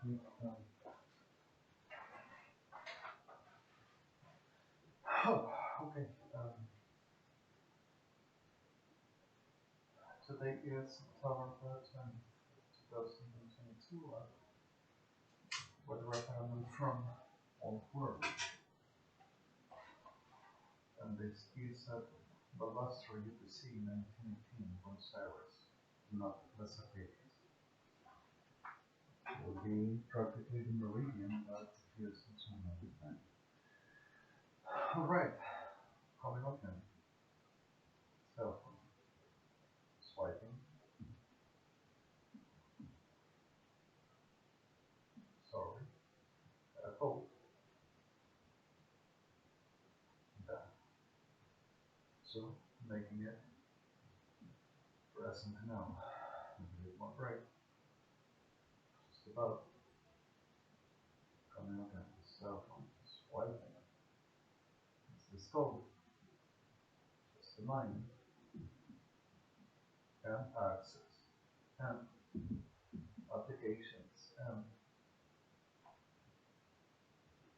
Okay. Today is October 13th, 2022. With a referendum from all world. And this is at the last UPC 1918 Buenos Aires, not Las Vegas. It will be practically the meridian, but here's some other thing. Alright, coming up then. Cell phone. Swiping. Sorry. Code. That. So, making it present now. Give it one break. Just about. Coming up then. Cell phone. Swiping. It's the stove. Just the mind. And access. And applications. And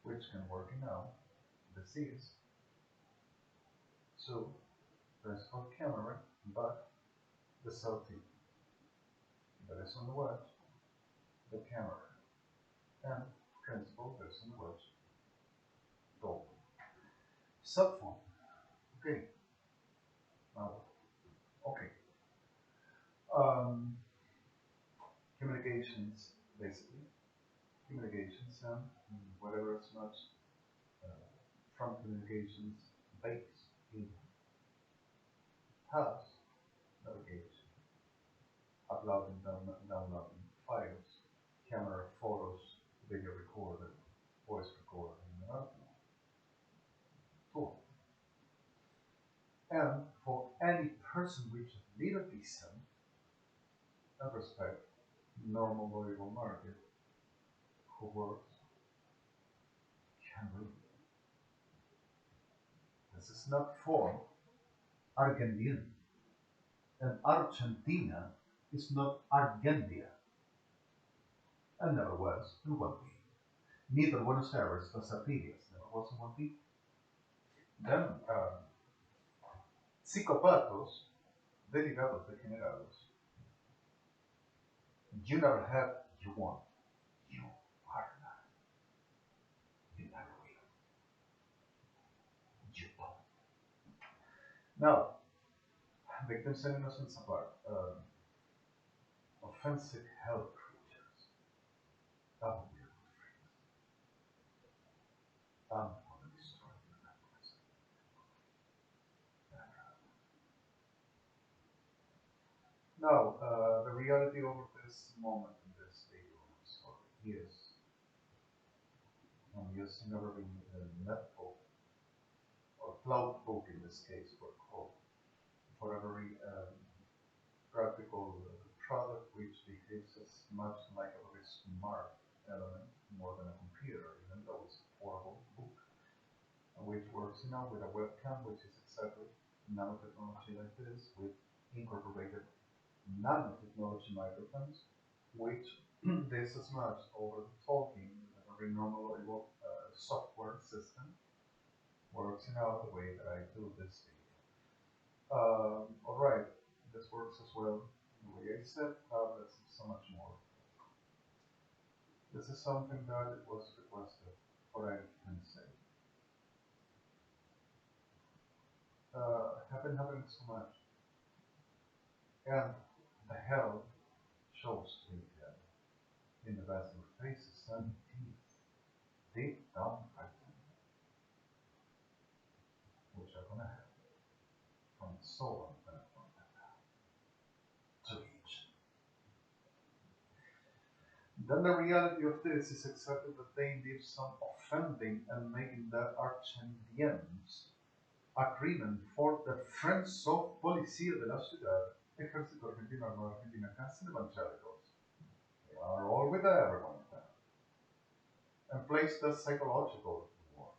which can work now. This is. So, there's called camera, but the selfie. That is on the watch, the camera. And principal, there's on the watch, gold. Cell phone. Okay. Now, okay. Communications, basically. Communications and whatever is not from communications base in house navigation, uploading, downloading files, camera, photos, video recorder, voice recorder, and other tool. And for any person which need a visa and respect normal lawyerable market who works can read. This is not for Argentina, and Argentina is not Argentina, and never was and won't be. Neither Buenos Aires nor Sapirias never was and won't be. Then, psicopatos, derivados degenerados, you never had, you won't. You are not. You never will. You don't. Now, victims and innocents apart. Offensive hell creatures. Abominable freaks. I'm gonna destroy your networks. Now, the reality over this moment in this video story is I'm using a very method or cloud book in this case for code for a very practical product which behaves as much like a very smart element more than a computer, even though it's a portable book, which works with a webcam, which is exactly nanotechnology like this, with incorporated nanotechnology microphones, which this as much over the talking, a very normal software system, works the way that I do this video. Alright, this works as well in the way I said, tablets and so much more. This is something that was requested, for I can say. Have been happening so much. And the hell shows to me in the best of faces and teeth, deep down fighting, which are gonna happen from the soul and from to each. Then the reality of this is exactly that they did some offending and making that Argentinians agreement for the Friends of Policía de la Ciudad, Ejército Argentino, Armada Argentina, Council Evangélicos. They are all with everyone of them. And placed the psychological war.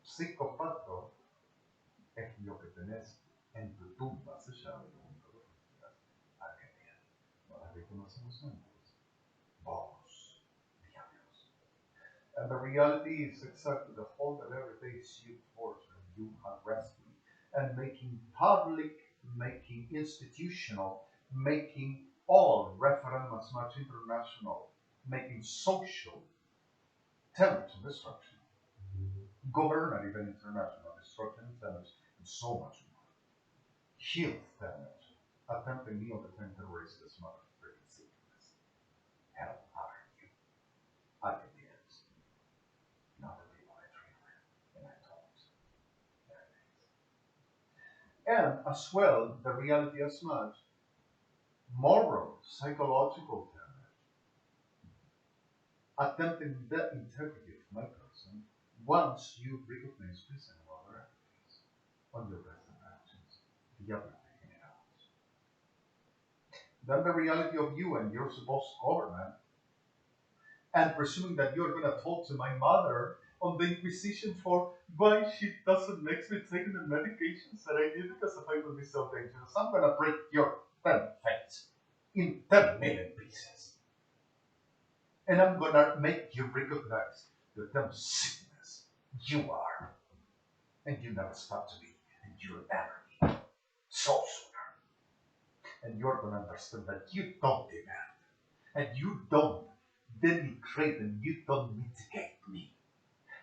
Psicopato es lo que tenés en tu tumba, se llama el mundo de las Argentina. No las reconocemos antes. Vamos. And the reality is exactly the whole that every day is you torture, you harass me, and making public, making institutional, making all referendum as much international, making social, territorial destruction, government even international destruction damage, and so much more. Health damage, attempting neo-detent terrorists as much freaking sickness. Hell, are you? I can be honest. Not the people I treat with, and I don't. There it is. And as well, the reality as much, moral, psychological damage, attempting the integrity of my person once you recognize this and other activities on your present actions, the other taking it out. Then the reality of you and your supposed government, and presuming that you're going to talk to my mother on the Inquisition for why she doesn't make me taking the medications that I need because if I will be so dangerous, I'm going to break your damn face in 10 million pieces. And I'm going to make you recognize the damn sickness you are. And you never stop to be. And you'll never be. So sooner. And you're going to understand that you don't demand. And you don't denigrate and you don't mitigate me.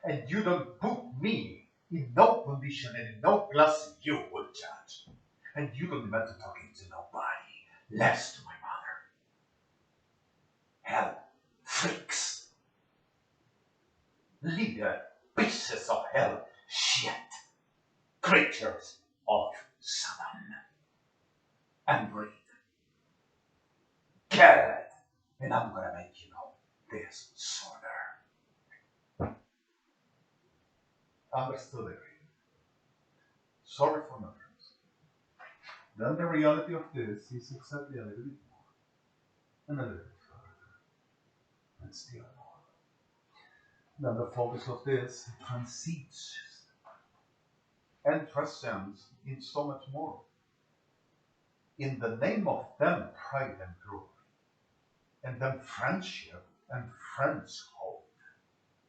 And you don't put me in no condition and in no class you would judge. And you don't demand to talking to nobody, less to my mother. Hell, freaks. Leader, pieces of hell, shit. Creatures of Satan. And breathe. Get it. And I'm gonna make you know this sooner. Understood it. Sorry for my friends. Then the reality of this is exactly a little bit more. And a little bit further. And still more. Then the focus of this transcends and transcends in so much more. In the name of them pride and glory, and then friendship and friendshood,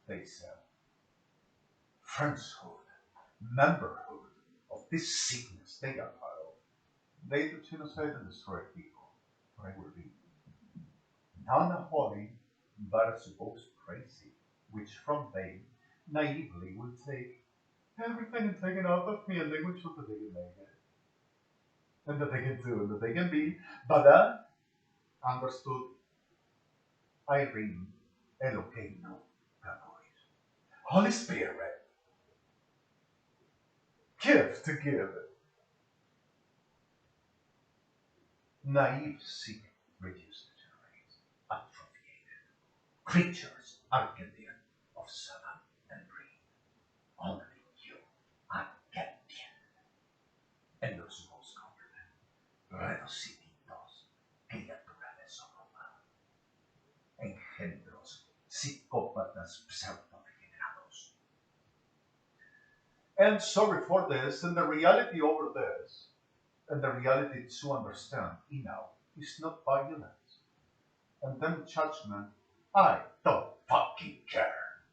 they said. Friendshood, memberhood of this sickness they are part of. They do genocide and destroy people, for I will be non-holy, but supposed crazy, which from they naively will take everything and take it out of me, and they will show that they can make it, and that they can do, and that they can be. But then understood Irene, Eloheinu, KADOISH. Holy Spirit, give to give. Naive seek reduced to race, atrophiated. Creatures Arcadian of Satan and breed. Only you, Arcadian. And your supposed government, reduciditos, criatures of Roma. Engendros, psicópatas pseudo-regenerados. And sorry for this, and the reality over this, and the reality to understand, is not violence. And then judgment, I don't fucking care.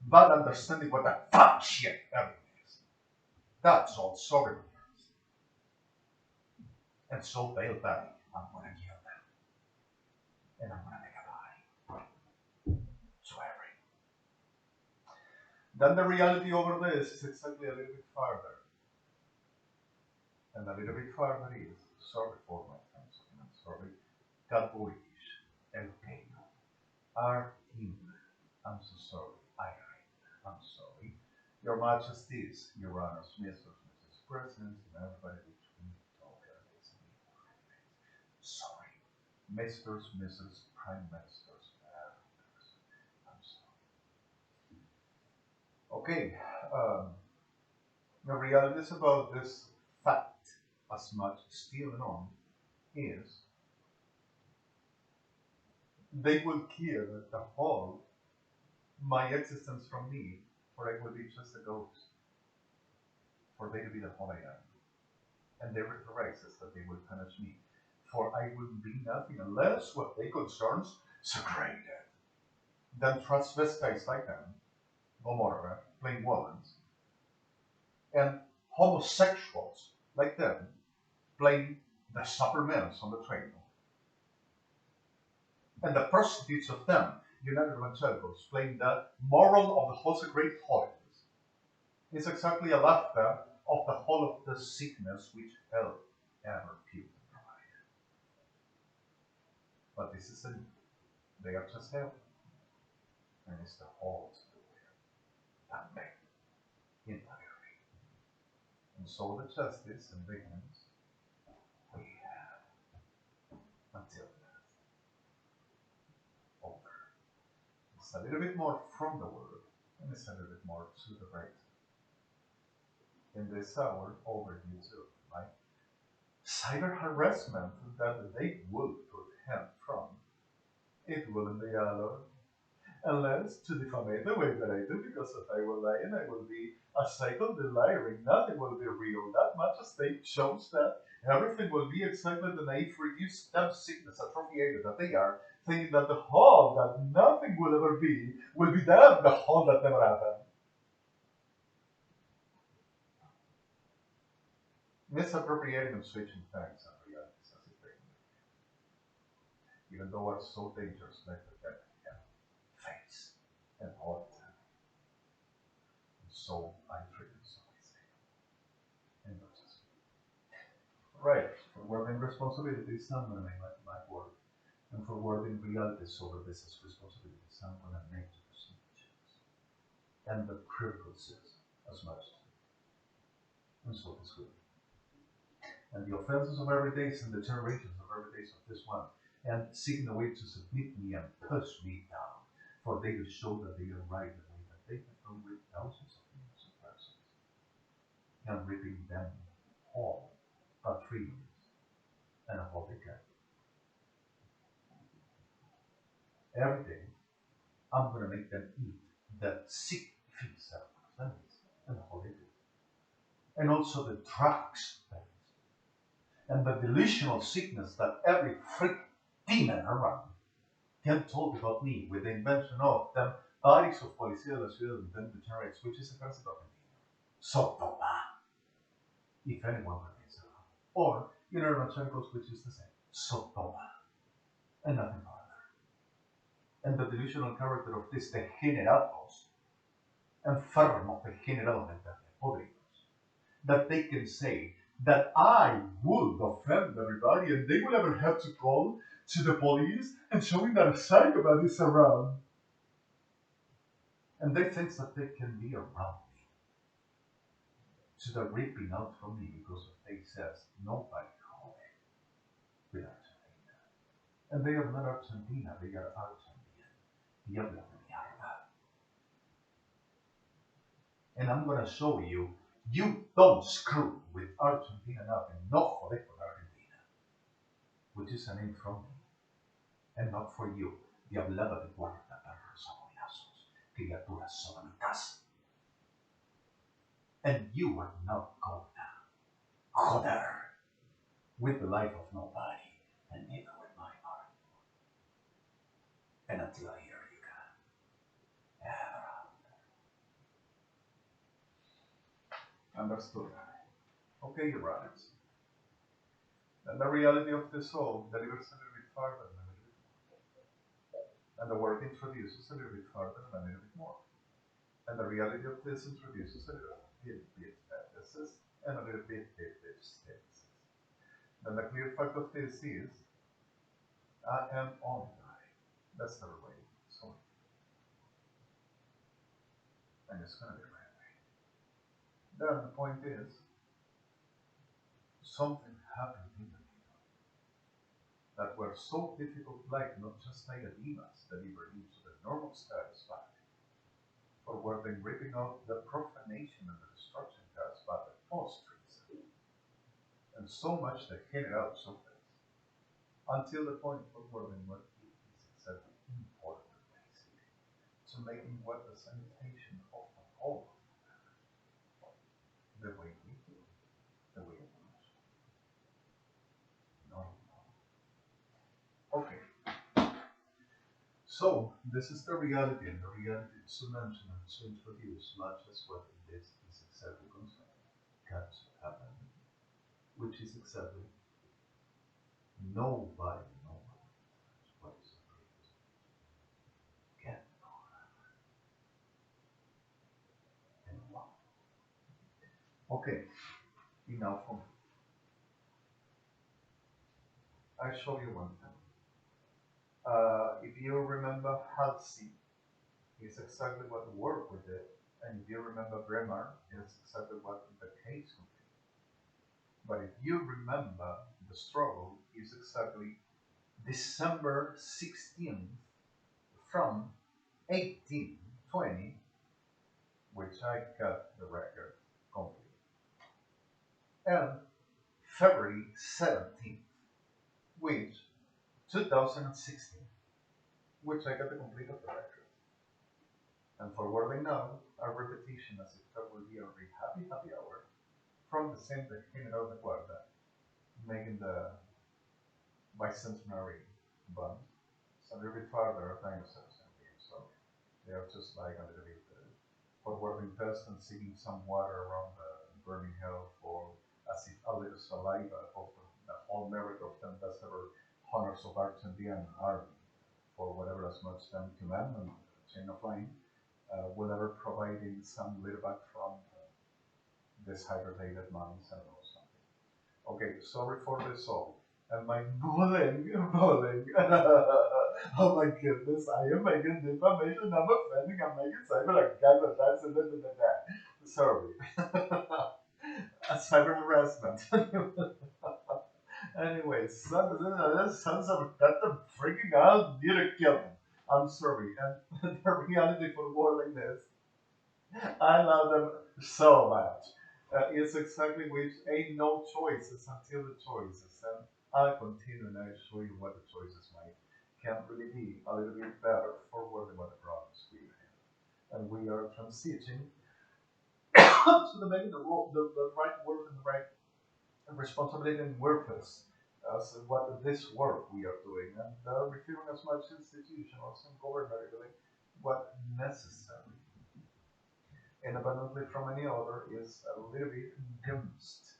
But understanding what the fuck shit everything is. That's all, sorry. And so they'll die. I'm gonna kill them. And I'm gonna make a body. So every. Then the reality over this is exactly a little bit farther. And a little bit farther is, sorry for my friends, I'm sorry, KADOISH, Eloheinu, Artim, I'm so sorry, I'm sorry, Your Majesties, Your Honors, Mr. Mrs. President, and everybody which we talk about this. Sorry, Mr. Mrs. Prime Ministers, I'm sorry. Okay, the reality is about this fact as much still known is they will kill the whole my existence from me, for I will be just a ghost, for they to be the whole I am. And they realize that they will punish me, for I will be nothing unless what they concerns segregated. then transvestites like them, Gomorrah, plain women's, and homosexuals like them, plain the supermens on the train. And the prostitutes of them, United Evangelicals, plain the moral of the whole great holiness, is exactly a laughter of the whole of the sickness which hell ever pure provided. But this is they are just hell. And it's the whole to the will that make entirely. And so the justice and vengeance we have until death. Over. It's a little bit more from the word, and it's a little bit more to the right. In this hour, over YouTube, right? Cyber harassment that they would prevent from, it wouldn't be allowed unless to defame the way that I do, because if I will lie and I will be a cycle deliring, nothing will be real. That much as they shows that everything will be exactly the naive, reduced, stem sickness, atrophiated that they are, thinking that the whole that nothing will ever be will be them, the whole that never happened. Misappropriating and switching facts and realities as it brings. Even though it's so dangerous, like the dead face and all the time. And so I treat it so easy. And not just me. Right, forwarding responsibilities, I'm going to make my work. And forwarding realities over this as responsibilities, I'm going to make the percentages. And the privileges as much. And so this will be. And the offenses of every days and the generations of every days of this one, and seeking a way to submit me and push me down, for they will show that they are right the way that they have done with thousands of millions of persons, and ripping them all but 3 years and a whole decade. Every day, I'm going to make them eat the sick feast of families and the whole decade, and also the drugs. And the delusional sickness that every freak demon around can talk about me with the invention of them bodies of Policía de la Ciudad and then degenerates, which is a concept of so toma, if anyone remains around. Or United Evangelicals, which is the same, so toma, and nothing further. And the delusional character of this degenerados, enfermos degeneradamente podridos, that they can say that I would offend everybody and they will ever have to call to the police and showing that a psychopath is around. And they think that they can be around me. To the ripping out from me because of they says nobody called with Argentina. And they are not Argentina, they are Argentinian. Diablo de mierda. And I'm going to show you, you don't screw with Argentina nothing, no joder con Argentina, which is a name from me, and not for you. Diablada de guarda, perros abominazos, criaturas sodomitas. And you are not going to joder with the life of nobody, and neither with my heart. And until I hear you can ever. Understood. Okay, your rights. And the reality of the soul delivers a little bit farther and a little bit more. And the work introduces a little bit farther and a little bit more. And the reality of this introduces a little bit emphasis and a little bit emphasis. Then the clear fact of this is, I am only dying. That's the way. So, and it's going to be right. Then the point is, something happened in the kingdom that were so difficult, like not just like a demons delivered into the normal status back, or were they ripping out the profanation and the destruction caused by the false treason, and so much the generals of this, until the point of where they were exactly important, basically, to making what the sanitation of the whole. The way we do, the way we do. No. Okay. So this is the reality, and the reality is to mention and to introduce not just what this is exactly concerned, can happen, which is exactly nobody knows what is can and why. Okay, enough for me. I show you one thing. If you remember Halsey, is exactly what the work we did, and if you remember Bremer, it's exactly what the case would be. But if you remember the struggle, is exactly December 16th from 1820, which I got the record complete, and February 17th, which 2016, which I got the complete of the record. And forwarding now, a repetition as if that would be a very happy hour from the same that came out of the quarter, making the bicentenary bond. So a little bit farther, dinosaurs in here. So they are just like a little bit forwarding test and seeking some water around the burning hell for as if a little saliva of the whole merit of them that's ever honors of Argentine army for whatever as much them command and chain of line. Whatever providing some little back from this hydrated mines and or something. Okay, sorry for this all. Am I bullying? Oh my goodness, I am making defamation, I'm offending, I'm making cyber attack, that's sorry. Cyber harassment. Anyway, sons of that freaking out, need to kill him. I'm sorry, and the reality for warning this, I love them so much. It's exactly which ain't no choices until the choices, and I continue and I show you what the choices might can really be a little bit better for what the problems we have, and we are transiting to the making the right work and the right responsibility and purpose as what this work we are doing, and reviewing as much institutional and governmentally what necessary, independently from any other, is a little bit nuanced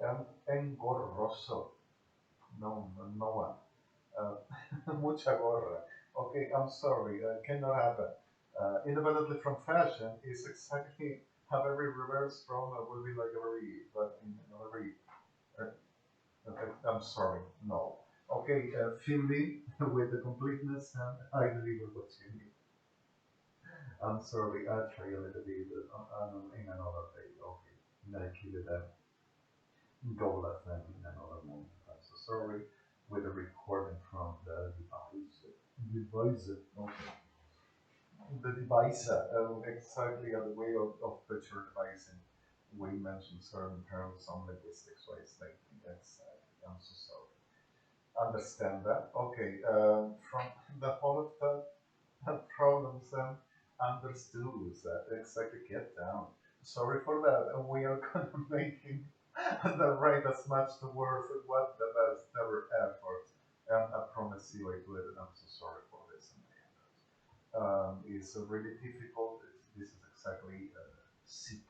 and engorroso. No, no one. Mucha gorra. Okay, I'm sorry, cannot happen. Independently from fashion is exactly have every reverse from will be like a very, but in another very I'm sorry, no. Okay, fill me with the completeness and I deliver what you need. I'm sorry, I'll try a little bit in another day. Okay, then keep it up. Go left them in another moment. I'm so sorry with the recording from the device. Device, okay. The device, exactly the way of picture devising. We mentioned certain terms on linguistics, so it's like exactly. I'm so sorry. Understand that. Okay, from the whole of the problems and understood that exactly get down. Sorry for that. We are gonna making the right as much to worth what the best ever effort. And I promise you I do it, and I'm so sorry for this. It's really difficult. This is exactly sick,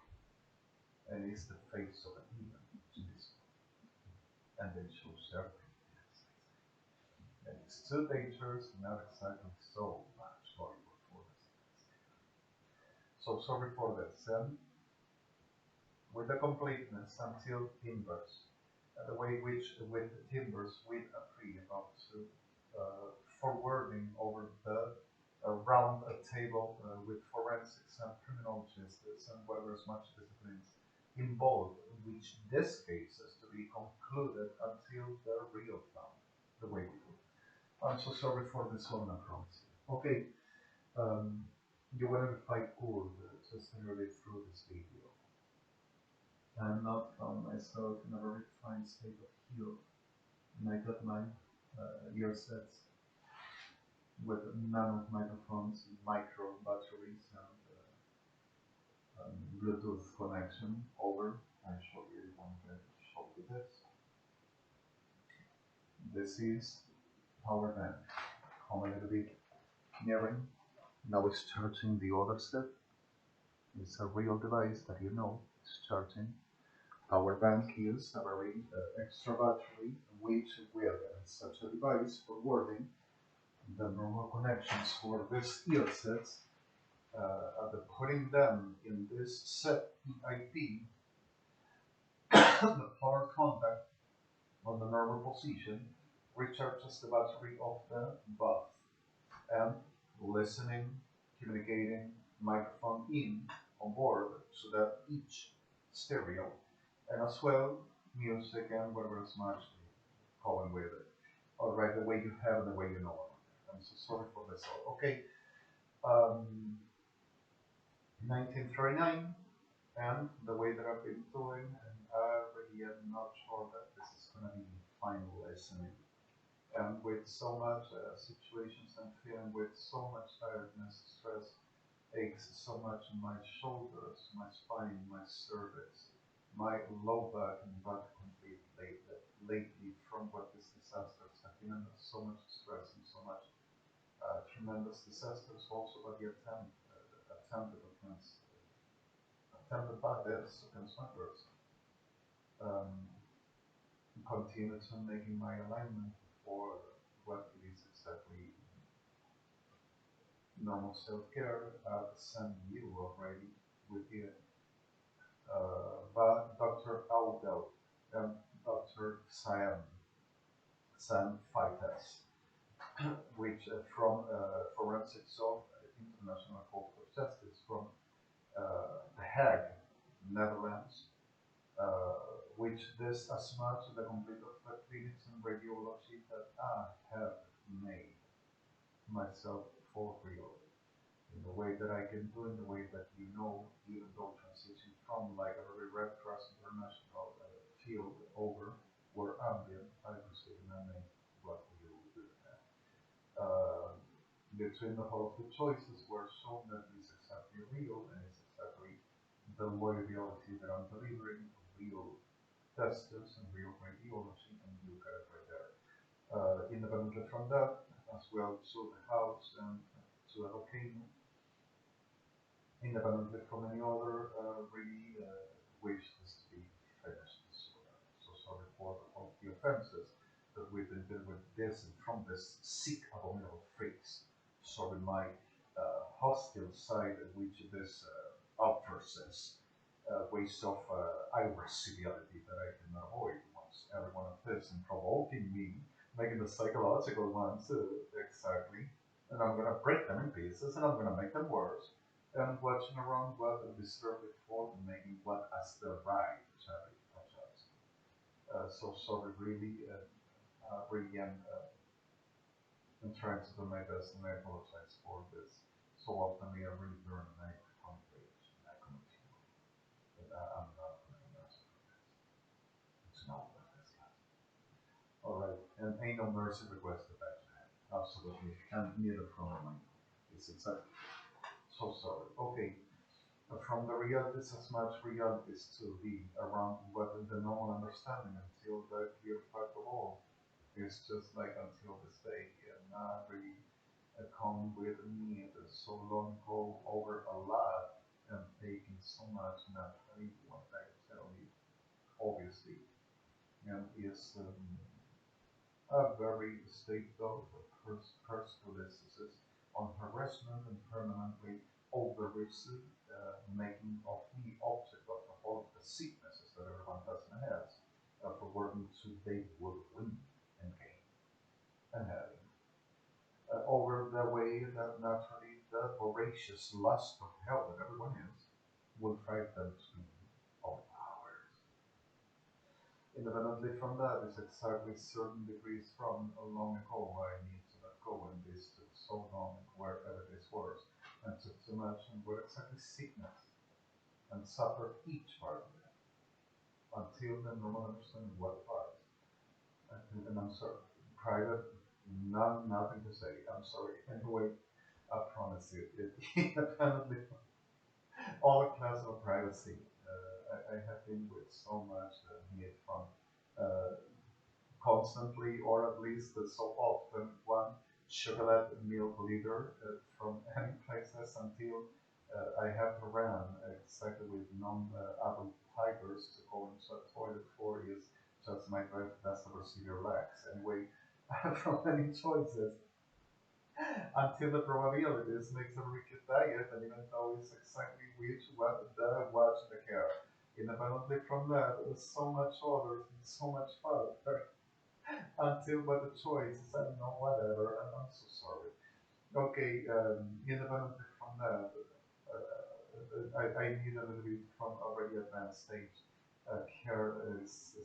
and it's the face of an evil to this, and then shows everything. And it's too dangerous, not exactly so much valuable for this. So sorry for this. With the completeness until timbers, the way which with the timbers we agree about to forwarding over the around a table with forensics and criminal justice and whatever as much disciplines involved, which this case is to be concluded until the real found, the way we do. I'm so sorry for this one, I promise you. Okay, you whenever I could just really through this video. I'm not found myself in a very fine state of health, and I got my earsets with nano microphones, micro batteries, and Bluetooth connection over. I show you one that show you this. This is power bank. Come a little bit nearing. Now it's charging the other step. It's a real device that you know is charging. Our bank is a very extra battery, which with such a device forwarding the normal connections for this earsets, putting them in this set EIP, the power contact on the normal position recharges the battery of the buff, and listening, communicating, microphone in on board, so that each stereo, and as well music and whatever is much going with it. All right, the way you have and the way you know it. I'm so sorry for this. Okay, 1939, and the way that I've been doing, and I really am not sure that this is going to be final listening. And with so much situations I'm feeling, with so much tiredness, stress, aches so much in my shoulders, my spine, my cervix, my low back and butt complete lately from what these disasters have been under so much stress and so much tremendous disasters also by the attempted offense, attempted by this against my person. Continue to making my alignment for what it is exactly normal self-care. I've sent you already with the Dr. Aldel and Dr. Sam Fightas, which from Forensics of International Court of Justice from The Hague, Netherlands, which this as much the complete of the clinics and radiology that I have made myself for real. In the way that I can do, in the way that you know, even though transition from like a very Red Cross International field over where ambient, I receive and I make what we will do. Between the whole two choices were shown that it's exactly real and it's exactly the loyalty that I'm delivering, real testers and real radiology, and you got it right there. Independently from that, as well to the house and to a volcano, independently from any other really wish this to be finished. So sorry for all the offenses that we've been dealing with this and from this sick abominable freaks. Sorry, my hostile side, which this outbursts ways of irascibility that I cannot avoid once every one of this and provoking me, making the psychological ones exactly, and I'm gonna break them in pieces and I'm gonna make them worse. And watching around what I deserve it for, and making what as the right Charlie touches. So sorry, really, really am I'm trying to do my best, and I apologize for this. So often we are really burn and I accomplish, and I continue. But I'm not going to mercy for this. It's not what this last. Alright, and ain't no mercy requested back to him. Absolutely. And neither from mine. It's exactly. So sorry. Okay. From the realities as much realities to be around what is the normal understanding until the clear fact of all. It's just like until this day, not really come with me so long ago over a lot and taking so much naturally what I tell you, obviously, and is a very state of persecution on harassment and permanently over making of the object of the whole the sicknesses that everyone person has for working to they would win and gain and having over the way that naturally the voracious lust of hell that everyone is will drive them to overpowered. Independently from that is exactly certain degrees from a long ago I need to let go, and this took so long wherever this was and took too much and were exactly sickness and suffered each part of it until the normal understanding what parts. And I'm sorry, private, nothing to say. I'm sorry. Anyway, I promise you, it independently all class of privacy. I have been with so much need from uh, constantly, or at least so often, one chocolate milk leader from any places until I have to run exactly with non-adult tigers to go into a toilet for is just my breath does ever severe lacks. Anyway, from any choices until the probabilities makes a wicked diet and even though it's exactly which what the watch the care. Independently from that, there's so much order and so much fun until by the choices, I don't know, whatever, and I'm so sorry. Okay, independently from that, I need a little bit from already advanced stage. Care is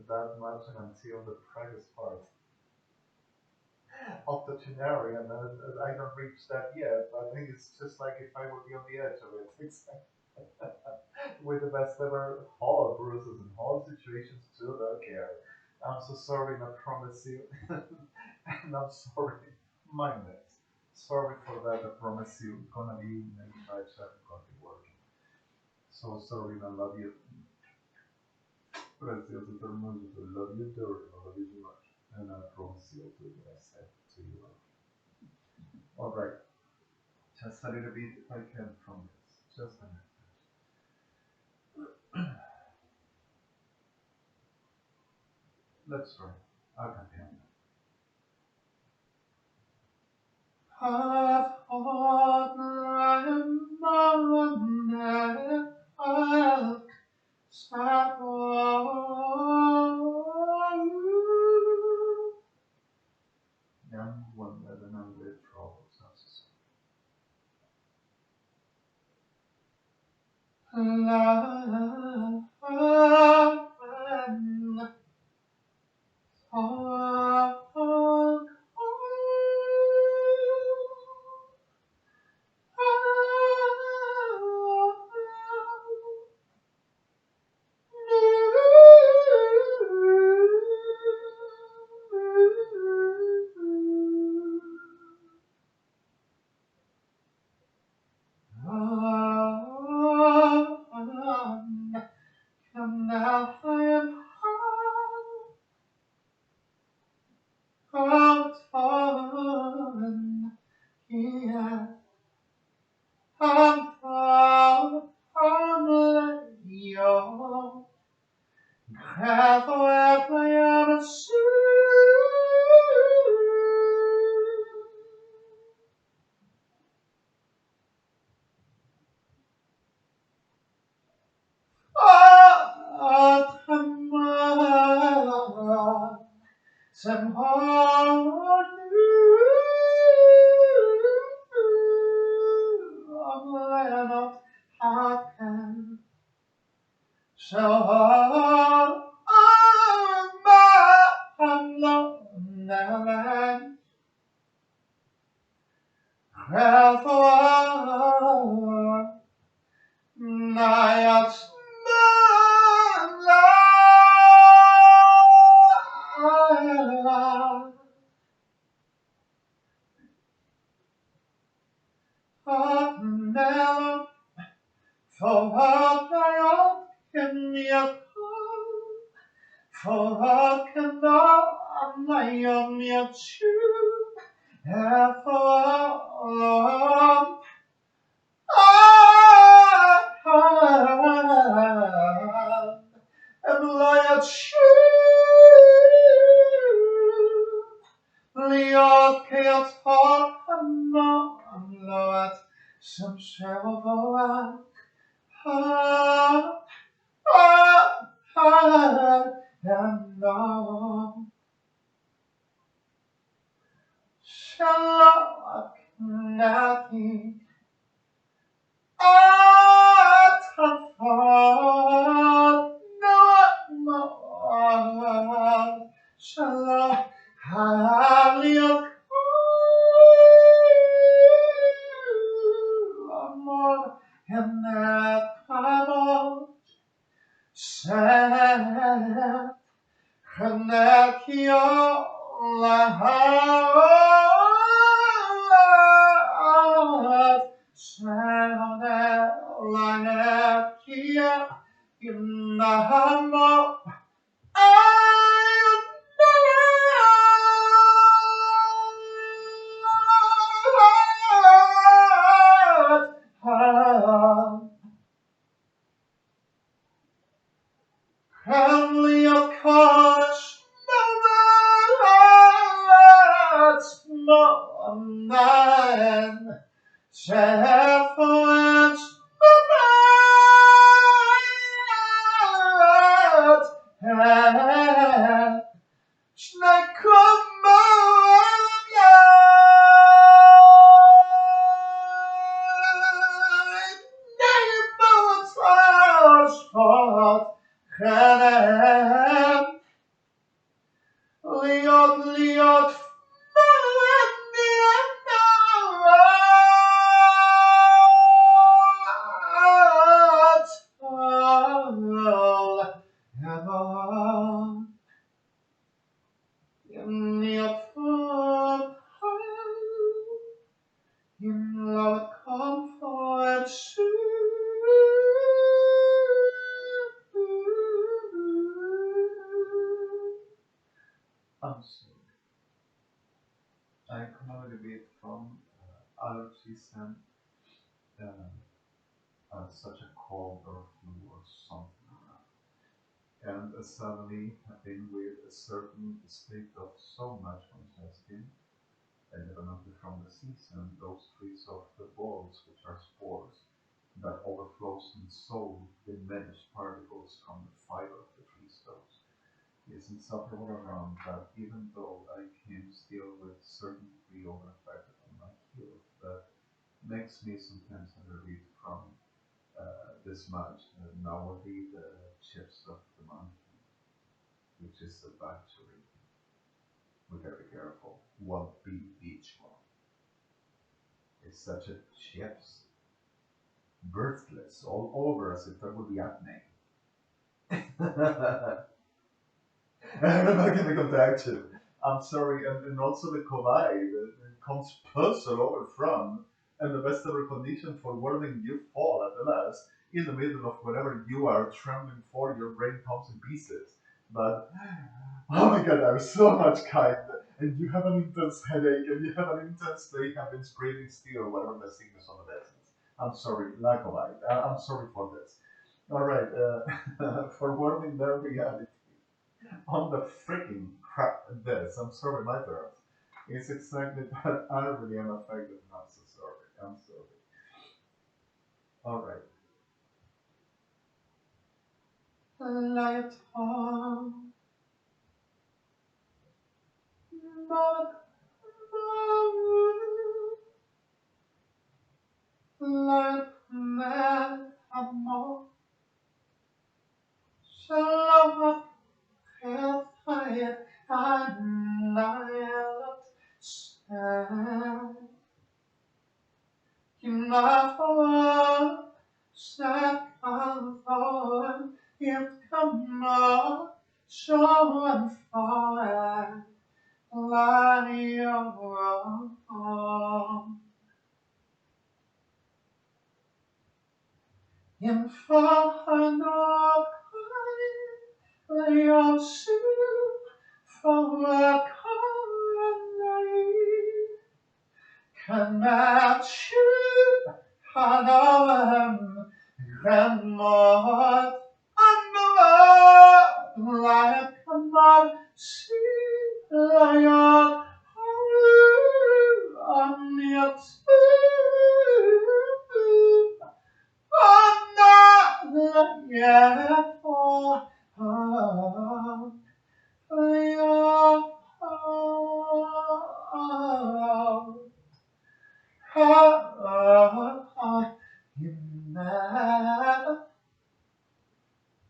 that much and until the previous part octogenarian. I don't reach that yet, but I think it's just like if I would be on the edge of it. With the best ever whole bruises and whole situations to the care. I'm so sorry, and I promise you. And I'm sorry, mindless. Sorry for that, I promise you. Gonna be maybe by check gonna be working. So sorry, and I love you. Precioso, hermoso, I love you, dirty, I love you so much. And I promise you to do what I said to you. Alright, just a little bit if I can from this. Just a minute. Let's try. I can hear you. I've heard young one with an ugly troubles. I come a little bit from allergies and such a cold or flu or something like that. And suddenly I've been with a certain state of so much congestion, and evidently from the season, those trees of the balls, which are spores, that overflows in so diminished particles from the fiber of the tree stones is insufferable around that even though I can still with certain degree over affected on my health, that makes me sometimes have a read from this much. Now will be the chips of the monkey, which is a bacteria. We gotta be careful. One each one. It's such a chips. Birthless all over as if there would be acne. I'm not gonna contact you. I'm sorry, and also the KADOISH that comes puzzled over from, and the best ever condition for warning you fall at the last, in the middle of whatever you are trembling for, your brain comes in pieces. But, oh my god, I'm so much kind, and you have an intense headache, and you have an intense day, have been breathing still, whatever the sickness on the business. I'm sorry, lack of light. I'm sorry for this. Alright, for warning their reality on the freaking crap this. I'm sorry, my turn. It's exactly that I really am affected. I'm so sorry. I'm sorry. Alright. Light on. Light man amor. Shalom. Hellfire. I'm not sad. Enough sacrifice, it cannot show and fire like your own. In final cry, your soul from a colony cannot shoot Hanoam grandma under like a man see lion on your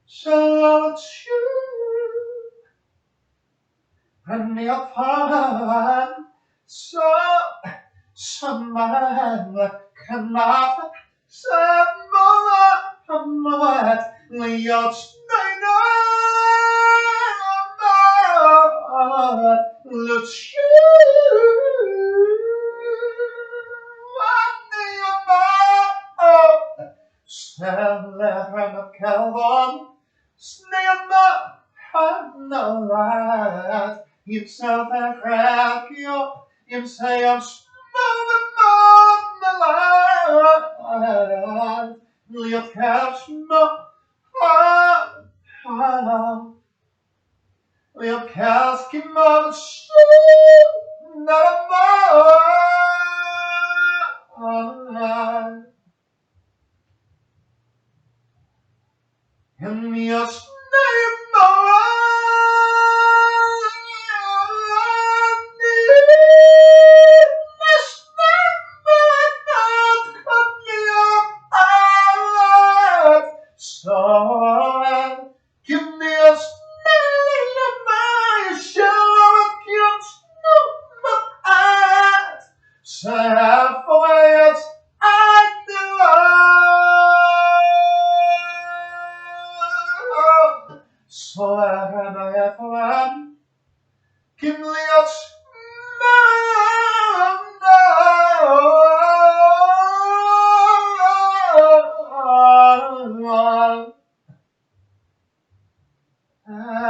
so true, and your fun, so man cannot someone your let's himself a crack your himself the light. You'll catch no we'll cast him on the shore, not more. And your name so give me a smile of my show against no eyes. Self away I do. So I have give me a smile. And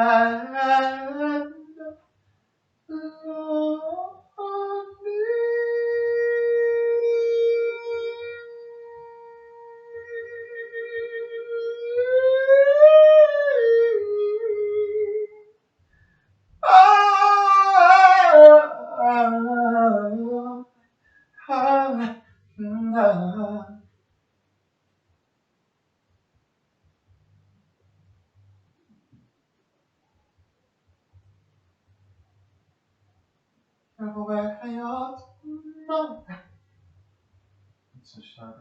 It's a sharp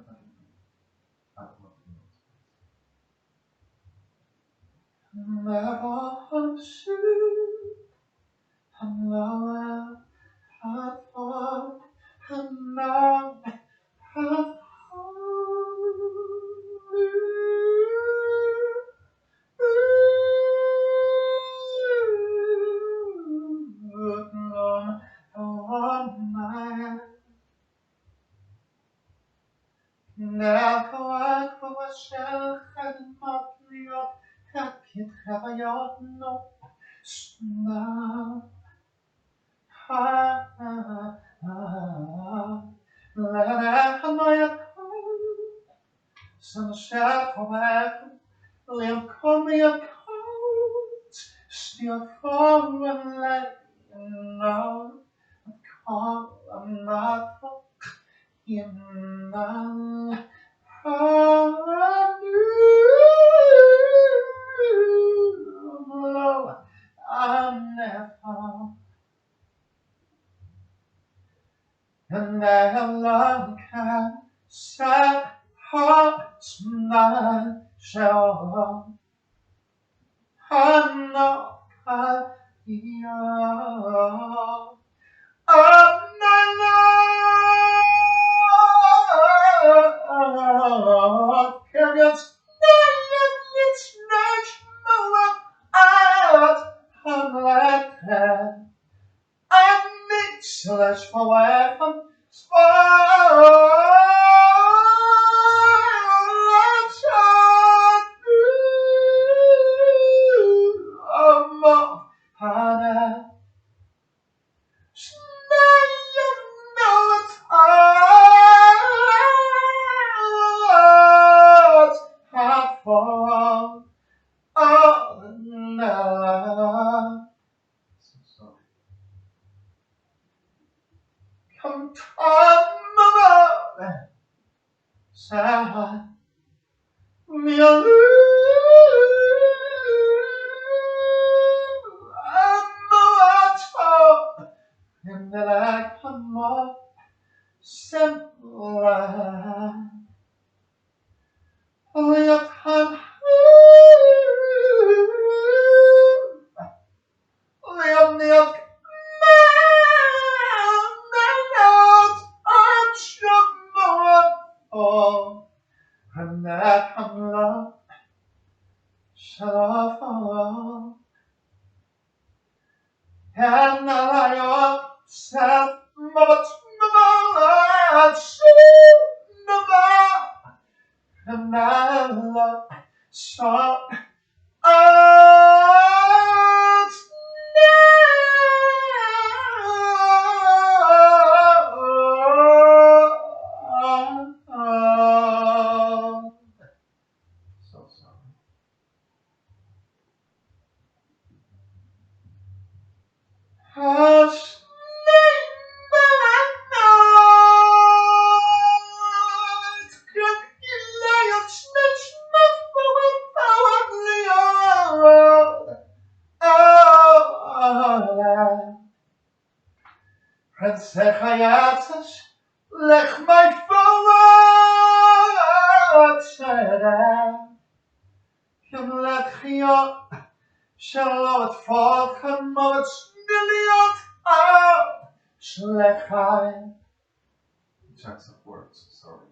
chunks of words, sorry.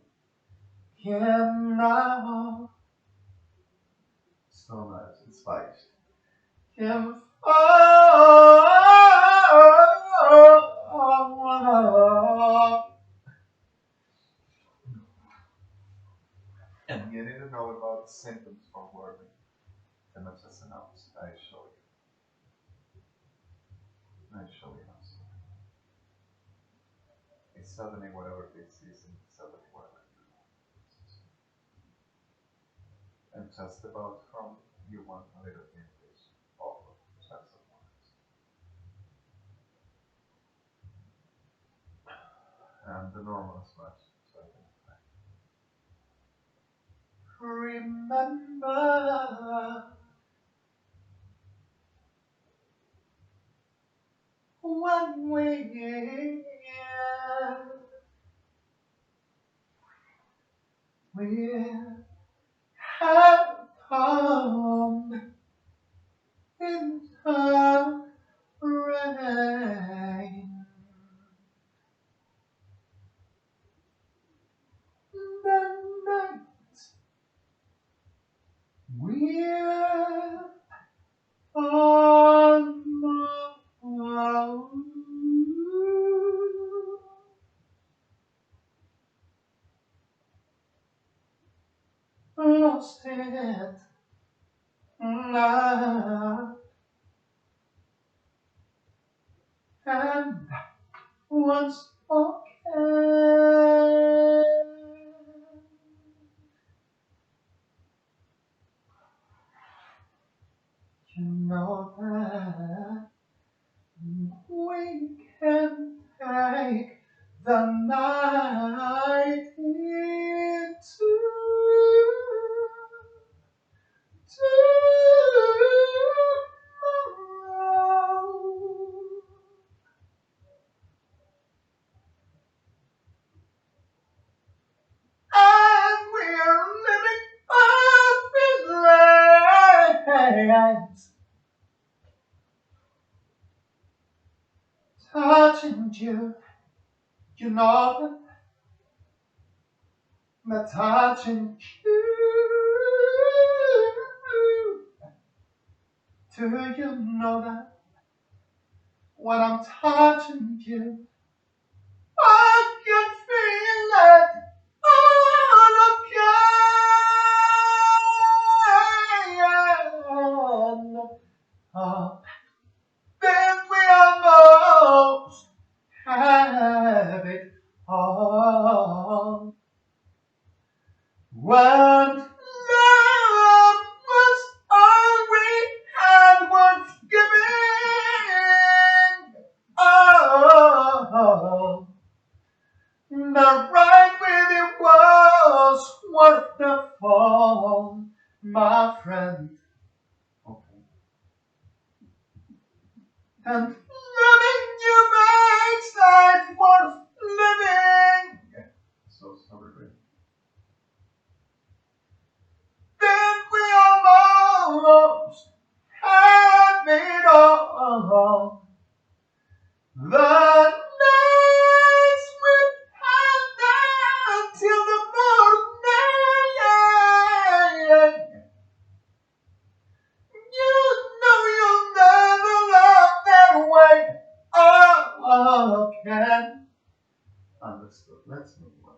So nice, it's spiced. And you need to know about the symptoms for wording. And not just announce. I show you. It's suddenly whatever this is and suddenly whatever. And just about from you want a little English of chunks of words. And the normal as much. So I can remember when we have come into rain. The night we're alone, lost it now, and once again, you know that we can take the night into tomorrow. And we're living our lives, touching you, you know that touching you. Do you know that when I'm touching you, I can feel it all again. Oh, then we almost have it all. When love was all we had worth giving. Oh, the ride with it was worth the fall, my friend. Okay. And loving you makes life worth living. Yeah. So great. Then we almost have it all. The nights we had until the morning. You know you'll never love that way again. Understood. Let's move on.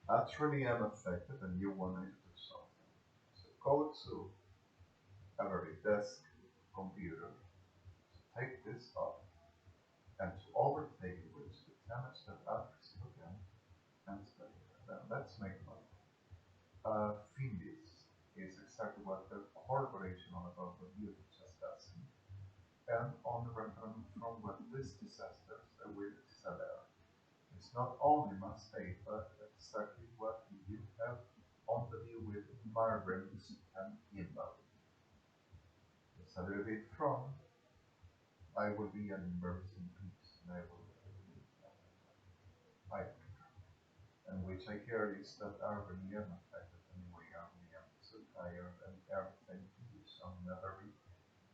I truly am affected and you want me to do something. So go to every desk, computer, take this up and to overtake it with the damage that I've received again and study it. Then let's make money. Fiendis is exactly what the corporation on about what you just asking. And on the referendum from what this disasters with Salera. It's not only my state, but exactly what you have on the view with migrants and inbound. It's a little bit from I will be an immersed in peace and I will I and which I care is that our am affected anyway, our am so tired and everything is on another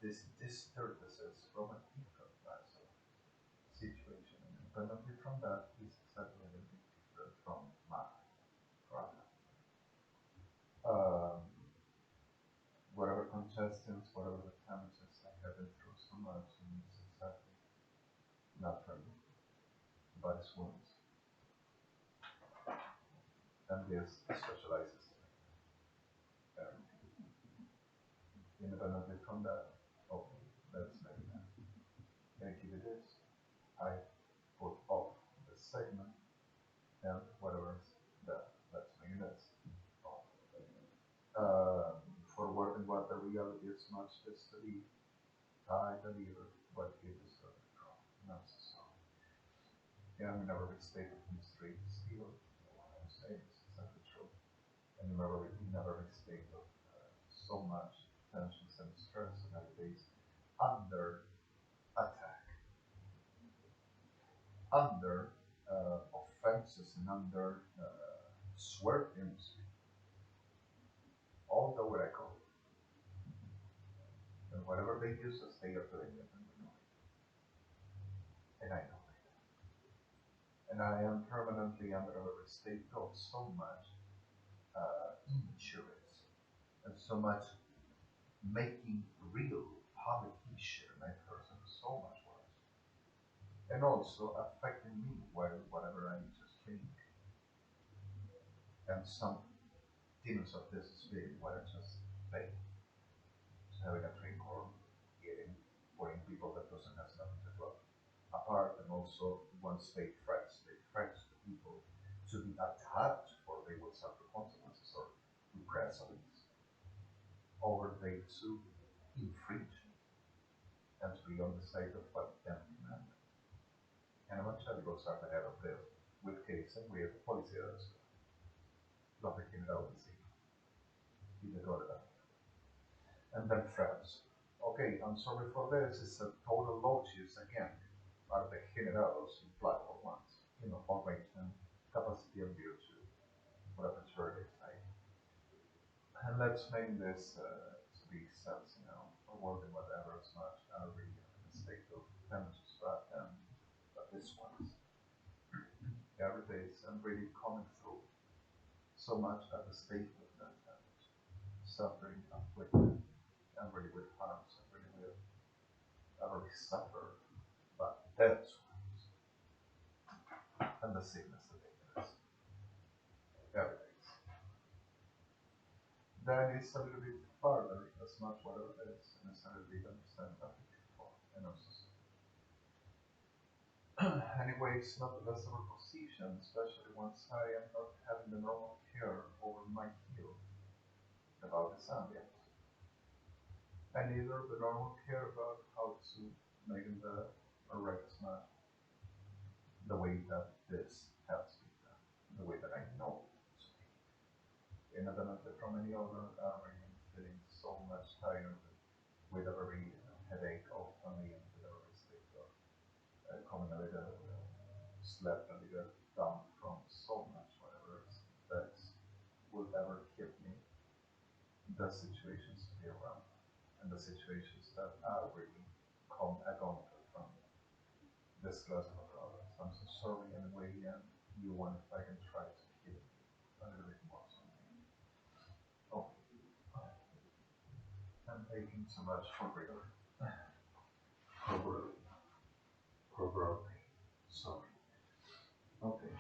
this disturbances from a different class of situation. And independently from that is exactly a little bit different from my product. Um, whatever contestants, whatever the damages I have been through so much and it's exactly not for me, but it's wounds. And this specializes independently from that, okay, let's make that. Thank you to this. I put off the segment and whatever that, let's make this. For what and what the reality is much is to be, I deliver what it is coming from. Not so. Yeah, I never misstated from straight steel. I'm saying it's exactly true. And never mistake of so much tensions and stress nowadays. under attack, under offenses and under swear industry, all the record, and whatever they use as they are doing it, and we know it. And I know it. And I am permanently under a state of so much insurance and so much making real public issue my person so much worse. And also affecting me whatever I just think. And some demons of this is being what I just think. Just having a drink or eating, putting people that person has nothing to do apart, and also once they threats to people to be attacked or they will suffer consequences or repressions over they to infringe and to be on the side of what them demand. And eventually goes out ahead of this with cases with policies not the general and then threats. Okay, I'm sorry for this, it's a total logies again. Are the generals implied for once, formation, capacity of virtue, whatever word they say. And let's make this to be sense, or wording whatever as much are really in a state of damages, but this one's every day I'm really coming through so much at the state of that damage, suffering, afflicted, and really with harms, and really with every suffer, but that's and the sickness that they get every day. Then it's a little bit further, as much whatever it is, and it's a little bit understandable before, and also anyway, it's not the best of a position, especially once I am not having the normal care over my heel about this ambient. And neither the normal care about how to make the correct smell the way that this has to be done, the way that I know it to be. Independently from any other, I'm feeling so much tired with a very headache of family and with a very state of coming a little slept a little down from so much whatever that will ever keep me the situations to be around and the situations that are really come from this class of problems. I'm so sorry anyway, and you want if I can try to keep a little bit more something. Oh, I'm taking so much for real. Probably. Sorry. Okay.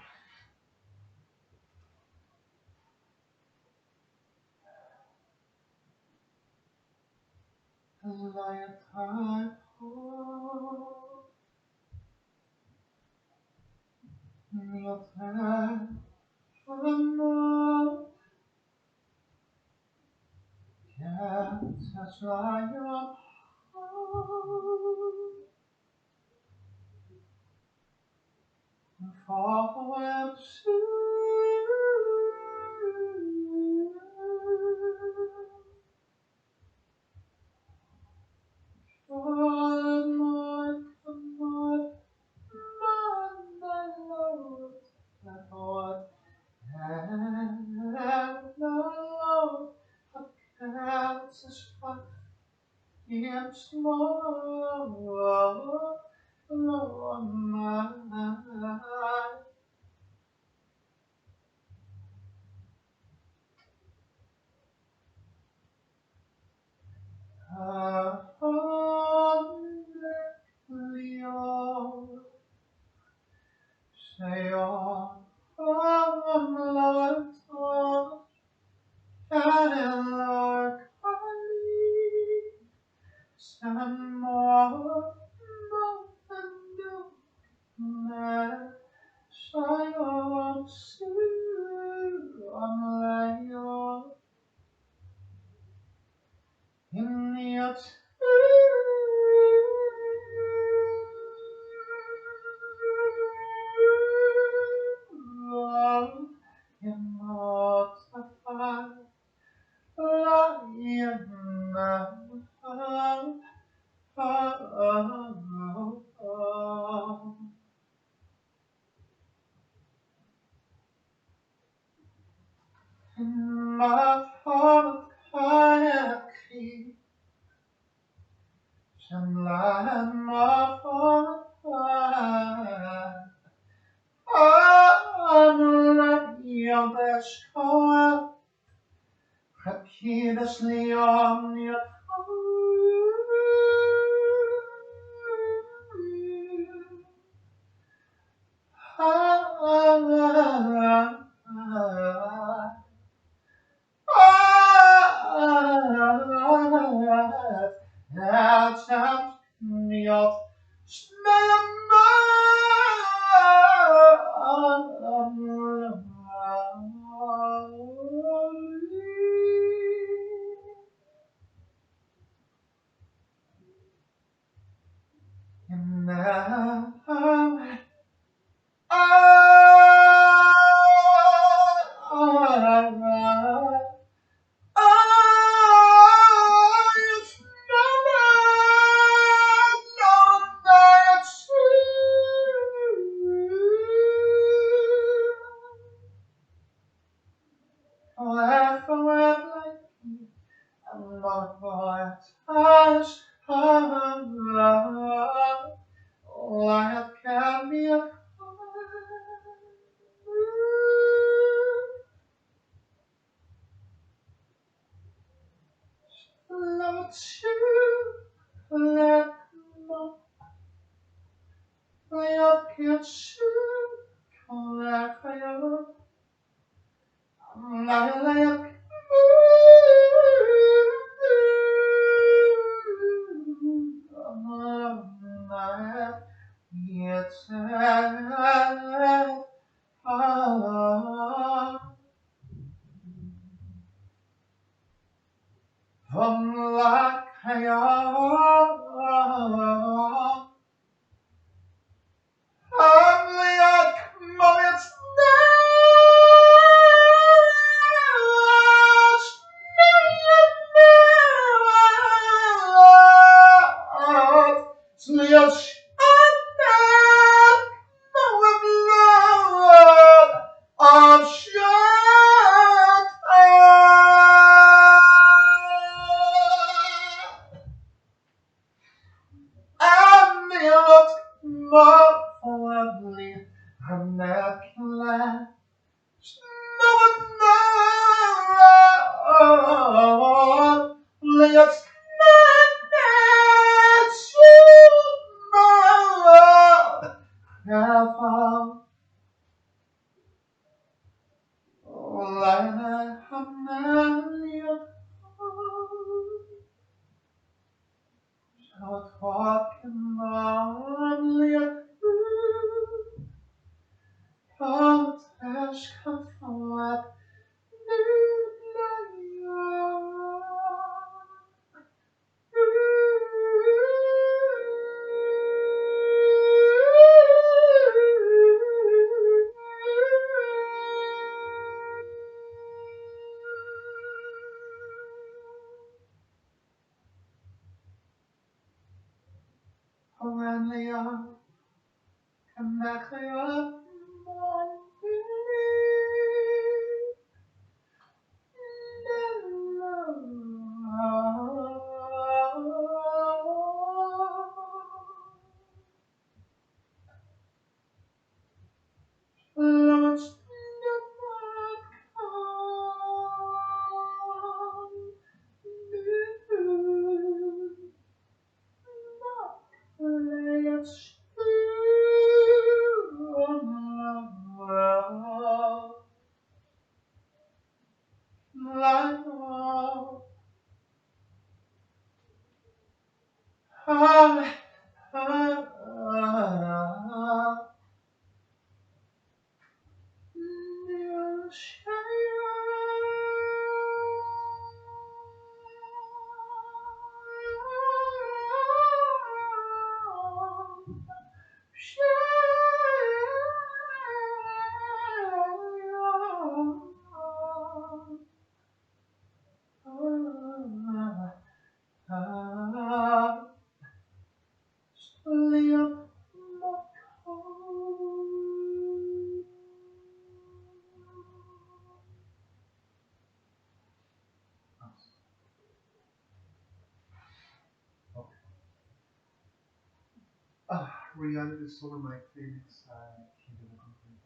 realities over my clinics, I can give a complete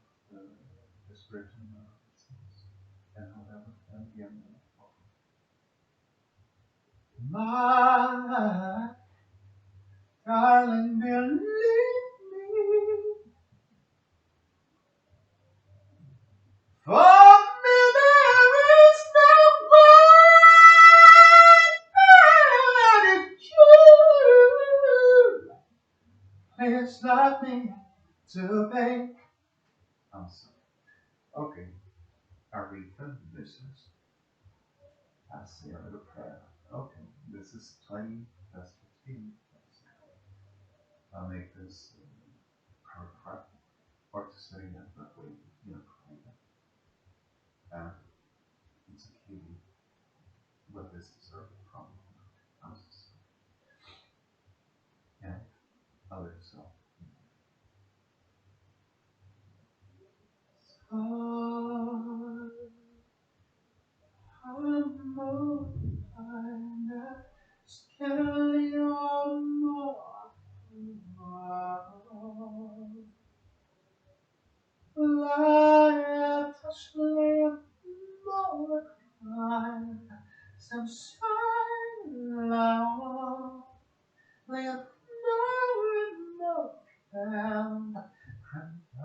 description of things and whatever, and again, my darling, believe me, for me there is no one but you. It's not me to be. I'm sorry. Okay, Aretha, this is. I say a little prayer. Okay, this is 20 past 15. I'll make this paragraph or to say that way, private. And it's a key, but this is a problem. I'm so sorry. And other self. I'm more scared more. Light sleep more kind, some shine loud, live more and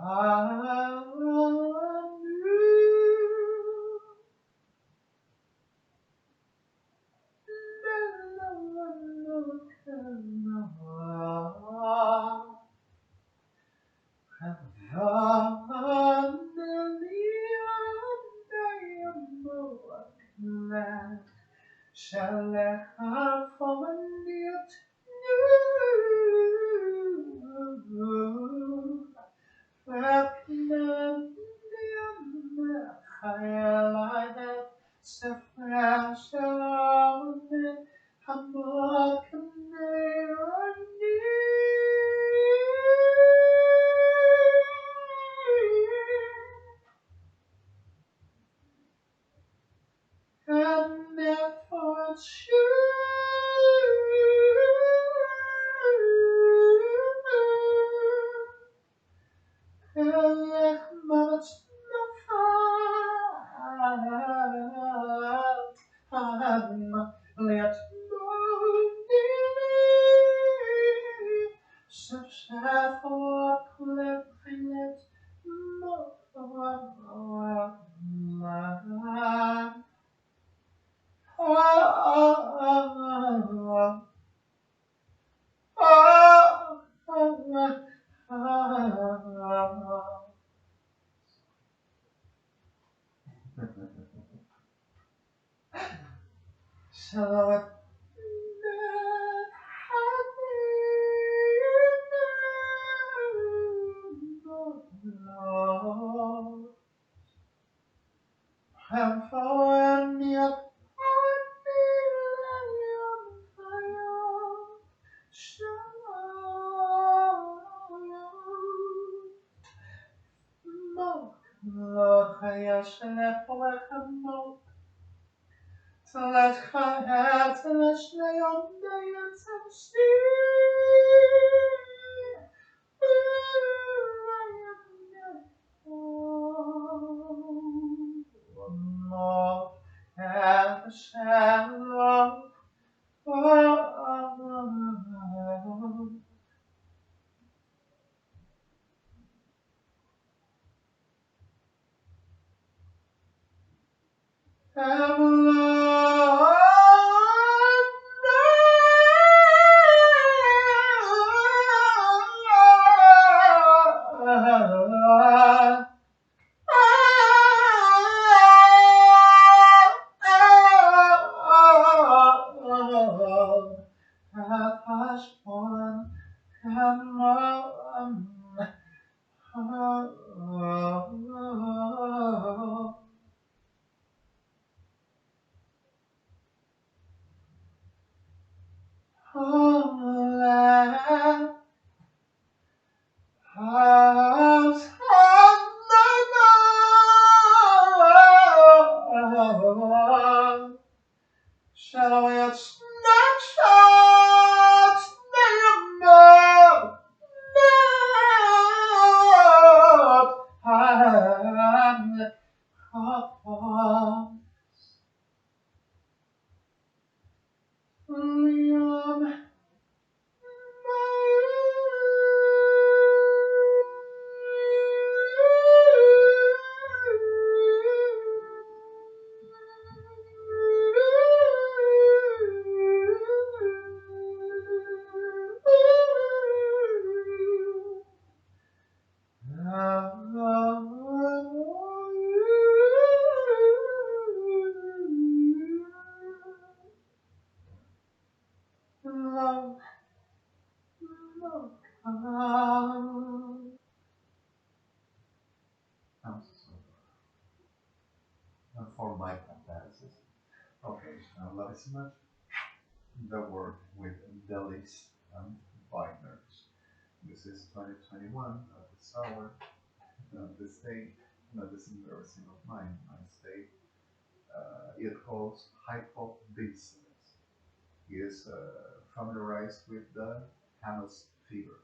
I shall I come for it? And therefore it's you. Let shall I and for me up let my heart lay on the sea. More and shallow. Shall we snapshots? for my comparison. Okay, love it so much. The work with delis and binders. This is 2021 at this hour, this day, this embarrassing of mine, my state. It calls hypothesis. He is familiarized with the Hamil's figure.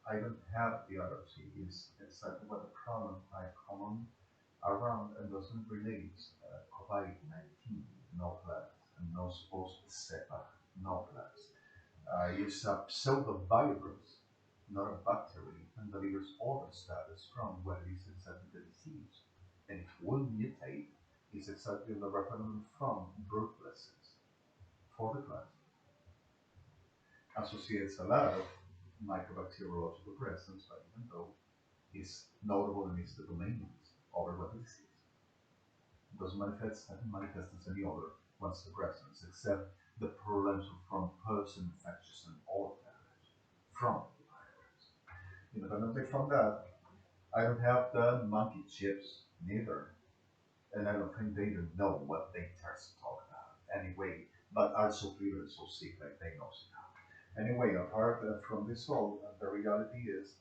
I don't have the other two. Is exactly what the problem I common around and doesn't relate COVID-19, no plus, and no supposed SEPA, no plus. It's a pseudovirus, not a bacteria, and delivers all the status from what is exactly the disease. And it will mutate is exactly the referendum from brucellosis for the class. Associates a lot of microbacteriological presence, but even though it's notable in its domains over what the disease doesn't manifest as any other once the presence, except the prevention from person infectious and all damage from the virus. Independently from that, I don't have the monkey chips neither, and I don't think they even know what they test to talk about anyway, but are so clear and so sick like they know it now. Anyway, apart from this all, the reality is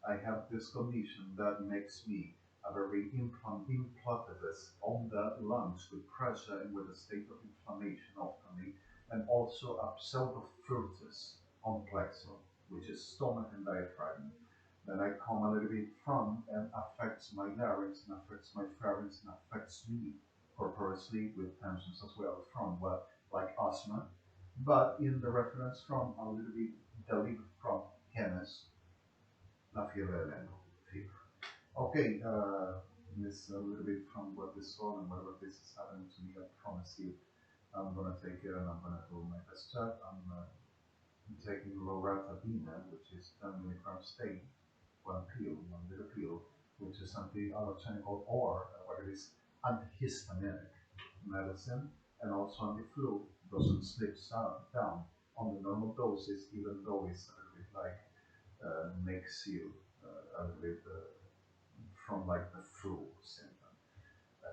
I have this condition that makes me a very implantatus on the lungs with pressure and with a state of inflammation often, and also a pseudofructus on plexo, which is stomach and diaphragm. Then I come a little bit from and affects my larynx and affects my pharynx and affects me corporously with tensions as well from what like asthma, but in the reference from a little bit delivered from chemist, la fiebre del fever. Okay, this a little bit from what this all and whatever this is happening to me, I promise you, I'm gonna take it and I'm gonna do my best job. I'm taking loratadine, which is 10 milligrams daily, one little pill, which is anti-allergenic or what it is, antihistaminic medicine, and also anti-flu. Doesn't slip down on the normal doses, even though it's a little bit like makes you a little bit from like the flu symptom.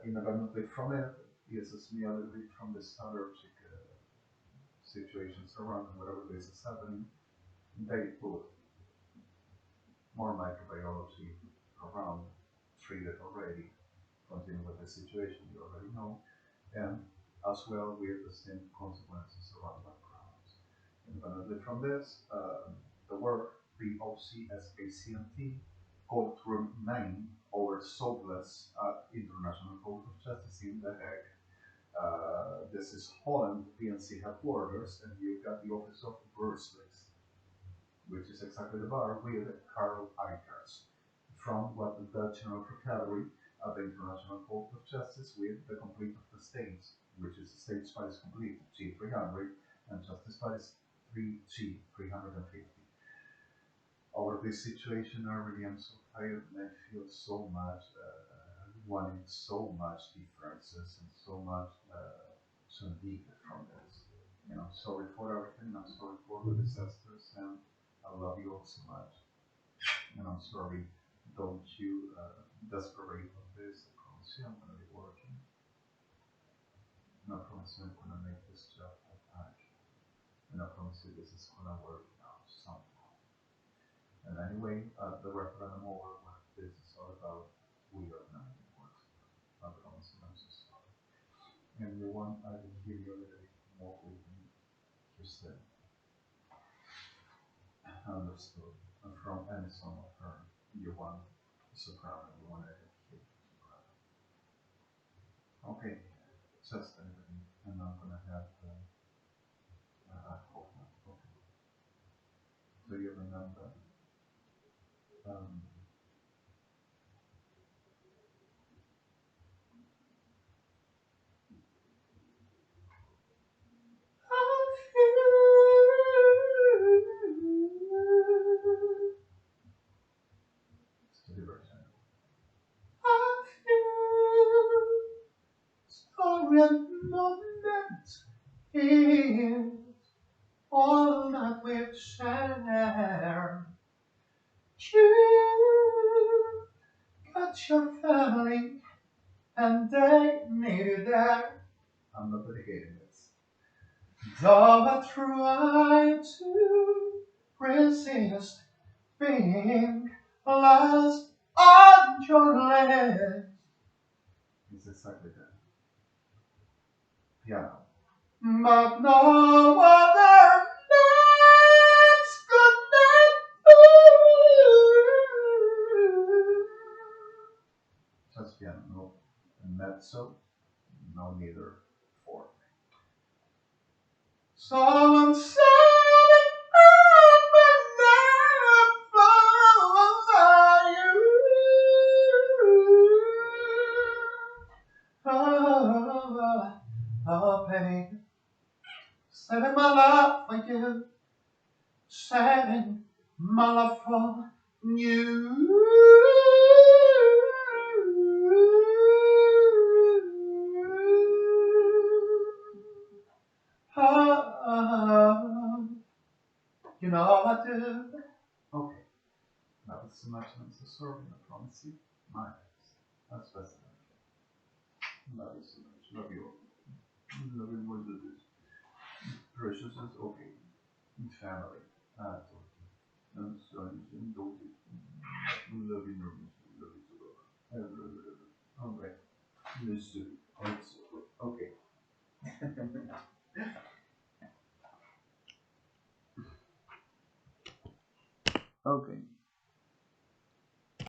Independently from it, eases me a little bit from this allergic situations around whatever this is happening. They put more microbiology around, treated already, continue with the situation you already know, and as well with the same consequences around backgrounds. Independently from this, the work BOCSACNT courtroom 9 over Sobless at International Court of Justice in The Hague. This is Holland PNC headquarters, and you've got the office of Brussels, which is exactly the bar with Karl Eikers, from what the Dutch General Category at the International Court of Justice with the complete of the states, which is the states files complete G300 and Justice files 3G350. Over this situation, I really am so tired and I feel so much wanting so much differences and so much to dig from this. Sorry for everything. I'm sorry for the disasters, and I love you all so much. And I'm sorry, don't you desperate on this. I promise you I'm going to be working. And I promise you I'm going to make this job back. And I promise you this is going to work out somehow. And anyway, the referendum over what this is all about, we are not in work. I promise you I'm so sorry. And you want, I will give you a little bit more with me. Just understood. And from any song of her, you want soprano, you want to hit soprano. Okay, just everything. And I'm gonna have hope not. Okay. Do you remember? Um, it's the version. I feel so in all that we've shared. You got your family and they need you there. I'm not dedicating this. Though I try to resist being lost on your lips. It's exactly that. Piano. But no other notes could not. Just piano, no mezzo, no neither fork. So I'm sorry, oh, baby, saving my love for you, saving my love for you. You know I do. Okay, that was too much necessary, I promise you. My best. That's best I can. Love you so much. Love you all. Love you more than this. Precious is okay. Family. I'm sorry. Don't love you enormously. Love you so much. Alright. Let's do it. Okay.